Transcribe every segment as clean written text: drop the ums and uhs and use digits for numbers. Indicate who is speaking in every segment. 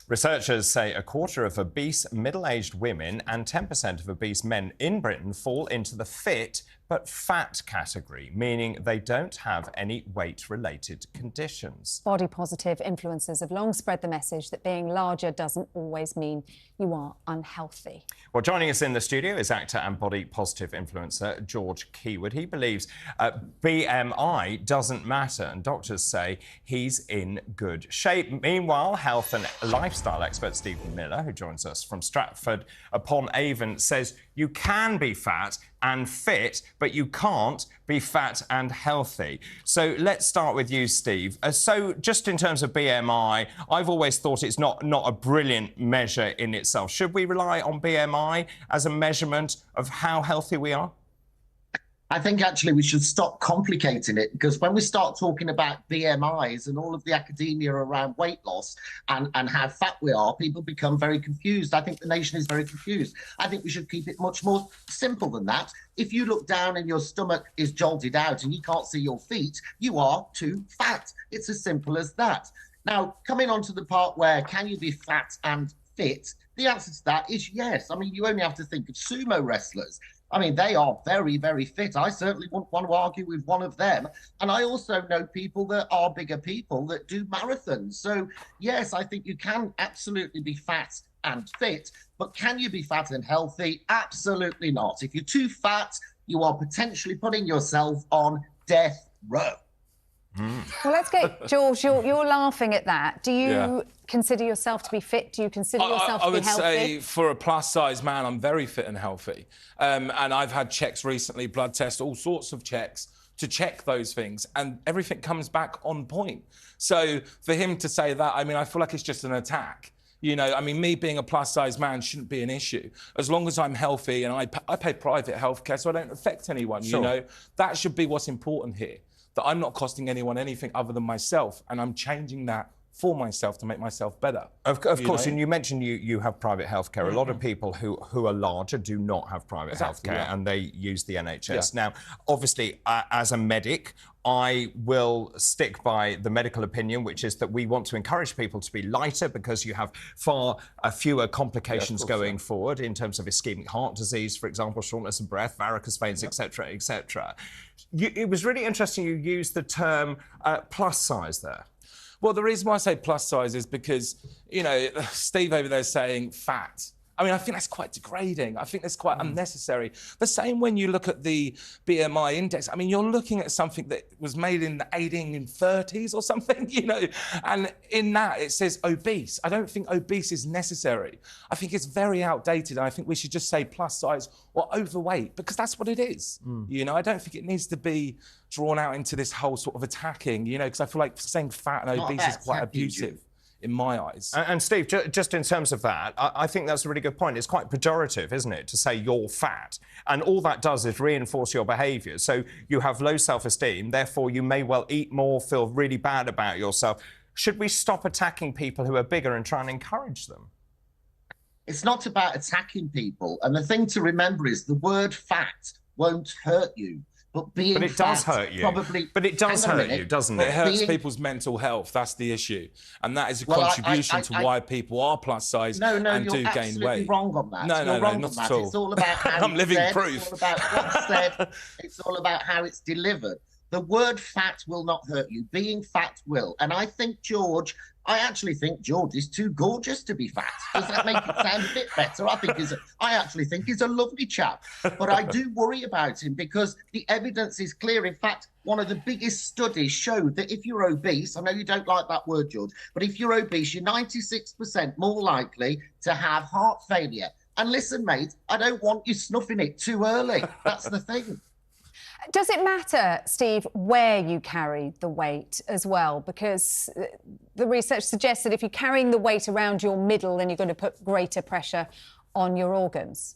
Speaker 1: Researchers say a quarter of obese middle-aged women and 10% of obese men in Britain fall into the fit but fat category, meaning they don't have any weight-related conditions.
Speaker 2: Body-positive influencers have long spread the message that being larger doesn't always mean you are unhealthy.
Speaker 1: Well, joining us in the studio is actor and body-positive influencer George Keywood. He believes BMI doesn't matter, and doctors say he's in good shape. Meanwhile, health and lifestyle expert Stephen Miller, who joins us from Stratford-upon-Avon, says you can be fat and fit, but you can't be fat and healthy. So let's start with you, Steve. So just in terms of BMI, I've always thought it's not a brilliant measure in itself. Should we rely on BMI as a measurement of how healthy we are?
Speaker 3: I think actually we should stop complicating it, because when we start talking about BMIs and all of the academia around weight loss and how fat we are, people become very confused. I think the nation is very confused. I think we should keep it much more simple than that. If you look down and your stomach is jolted out and you can't see your feet, you are too fat. It's as simple as that. Now, coming on to the part where can you be fat and fit, the answer to that is yes. I mean, you only have to think of sumo wrestlers. I mean, they are very, very fit. I certainly wouldn't want to argue with one of them. And I also know people that are bigger people that do marathons. So, yes, I think you can absolutely be fat and fit, but can you be fat and healthy? Absolutely not. If you're too fat, you are potentially putting yourself on death row.
Speaker 2: Well, let's get George. You're laughing at that. Do you consider yourself to be fit? Do you consider yourself to be healthy?
Speaker 4: I would say for a plus-size man, I'm very fit and healthy. And I've had checks recently, blood tests, all sorts of checks to check those things, and everything comes back on point. So for him to say that, I mean, I feel like it's just an attack. You know, I mean, me being a plus-size man shouldn't be an issue. As long as I'm healthy and I pay private healthcare so I don't affect anyone,
Speaker 1: Sure.
Speaker 4: You know. That should be what's important here. That I'm not costing anyone anything other than myself, and I'm changing that for myself to make myself better.
Speaker 1: Of course, and you mentioned you have private healthcare. A lot of people who are larger do not have private healthcare, and they use the NHS. Now, obviously, as a medic, I will stick by the medical opinion, which is that we want to encourage people to be lighter because you have far fewer complications going forward in terms of ischemic heart disease, for example, shortness of breath, varicose veins, etc., etc. It was really interesting you used the term plus size there.
Speaker 4: Well, the reason why I say plus size is because, you know, Steve over there is saying fat. I mean, I think that's quite degrading. I think that's quite unnecessary. The same when you look at the BMI index. I mean, you're looking at something that was made in the 1830s or something, you know, and in that it says obese. I don't think obese is necessary. I think it's very outdated. And I think we should just say plus size or overweight, because that's what it is. You know, I don't think it needs to be drawn out into this whole sort of attacking, you know, because I feel like saying fat and obese is quite abusive. In my eyes.
Speaker 1: And Steve, just in terms of that, I think that's a really good point. It's quite pejorative, isn't it, to say you're fat? And all that does is reinforce your behaviour. So you have low self-esteem, therefore you may well eat more, feel really bad about yourself. Should we stop attacking people who are bigger and try and encourage them?
Speaker 3: It's not about attacking people. And the thing to remember is the word fat won't hurt you. But
Speaker 1: it does hurt you. But it does hurt you, doesn't it?
Speaker 4: It hurts people's mental health. That's the issue. And that is a contribution to why people are plus size and do gain weight.
Speaker 3: No, you're absolutely wrong on that.
Speaker 4: No, not at all.
Speaker 3: It's all about how
Speaker 4: I'm living proof.
Speaker 3: It's all about what's said. It's all about how it's delivered. The word fat will not hurt you. Being fat will. And I actually think George is too gorgeous to be fat. Does that make it sound a bit better? I actually think he's a lovely chap. But I do worry about him because the evidence is clear. In fact, one of the biggest studies showed that if you're obese, I know you don't like that word, George, but if you're obese, you're 96% more likely to have heart failure. And listen, mate, I don't want you snuffing it too early. That's the thing.
Speaker 2: Does it matter, Steve, where you carry the weight as well? Because the research suggests that if you're carrying the weight around your middle, then you're going to put greater pressure on your organs.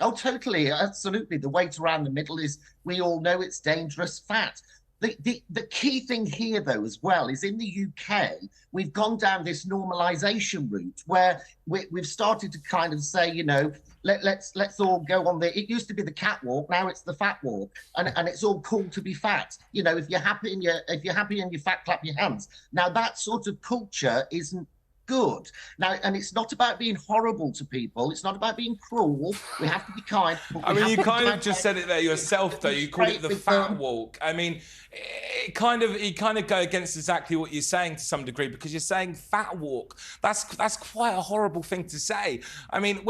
Speaker 3: Oh, totally. Absolutely. The weight around the middle is, we all know, it's dangerous fat. The key thing here, though, as well, is in the UK, we've gone down this normalisation route where we've started to kind of say, you know, let's all go on the. It used to be the catwalk, now it's the fat walk, and it's all cool to be fat. You know, if you're happy and you're fat, clap your hands. Now that sort of culture isn't good. Now, and it's not about being horrible to people. It's not about being cruel. We have to be kind.
Speaker 4: I mean, you kind of just said it there yourself, though. You called it the fat walk. I mean, you kind of go against exactly what you're saying to some degree, because you're saying fat walk. That's quite a horrible thing to say. I mean,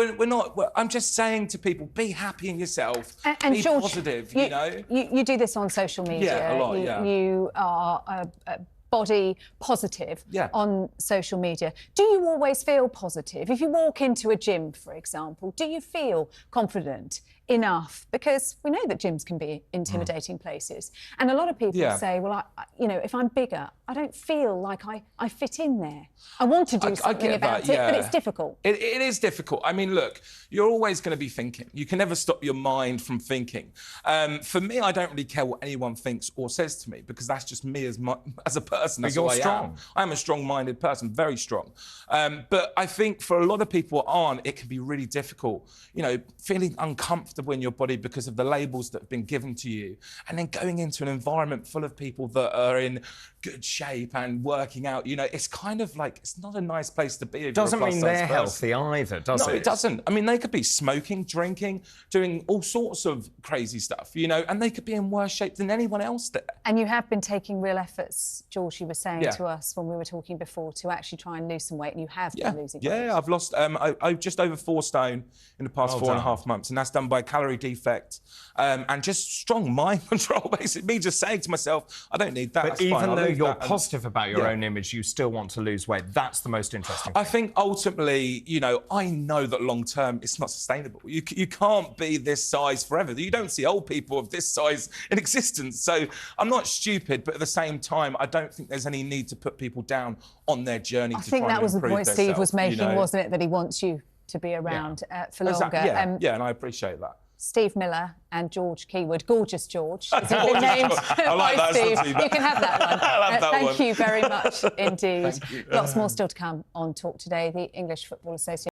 Speaker 4: I'm just saying to people, be happy in yourself,
Speaker 2: and
Speaker 4: be
Speaker 2: George,
Speaker 4: positive. You know,
Speaker 2: you do this on social media.
Speaker 4: Yeah, a lot.
Speaker 2: You are body positive on social media. Do you always feel positive? If you walk into a gym, for example, do you feel confident enough? Because we know that gyms can be intimidating places. And a lot of people say, well, if I'm bigger, I don't feel like I fit in there. I want to do something about it, but it's difficult.
Speaker 4: It is difficult. I mean, look, you're always going to be thinking. You can never stop your mind from thinking. For me, I don't really care what anyone thinks or says to me, because that's just me as a person. That's
Speaker 1: but you're
Speaker 4: who I
Speaker 1: strong.
Speaker 4: I'm a strong-minded person, very strong. But I think for a lot of people it can be really difficult, feeling uncomfortable in your body because of the labels that have been given to you, and then going into an environment full of people that are in good shape and working out. It's kind of like, it's not a nice place to be.
Speaker 1: Doesn't mean they're healthy either, does it?
Speaker 4: No, it doesn't. I mean, they could be smoking, drinking, doing all sorts of crazy stuff, and they could be in worse shape than anyone else there.
Speaker 2: And you have been taking real efforts, George, you were saying to us when we were talking before, to actually try and lose some weight, and you have been losing weight.
Speaker 4: Yeah, I've lost I'm just over 4 stone in the past 4.5 months, and that's done by calorie defect and just strong mind control, basically. Me just saying to myself, I don't need that.
Speaker 1: But even though you're positive about your own image, you still want to lose weight. That's the most interesting thing.
Speaker 4: I think ultimately, I know that long term it's not sustainable. You can't be this size forever. You don't see old people of this size in existence. So I'm not stupid, but at the same time, I don't think there's any need to put people down on their journey to try and improve themselves.
Speaker 2: I think that was the point Steve was making, wasn't it? That he wants you to be around for longer.
Speaker 4: Exactly. Yeah, and I appreciate that.
Speaker 2: Steve Miller and George Keywood. Gorgeous George. Has it been named
Speaker 4: like
Speaker 2: by
Speaker 4: that,
Speaker 2: Steve? You can have that one.
Speaker 4: I'll have that
Speaker 2: Thank
Speaker 4: one.
Speaker 2: you very much indeed.
Speaker 4: Thank you.
Speaker 2: Lots more still to come on Talk Today, the English Football Association.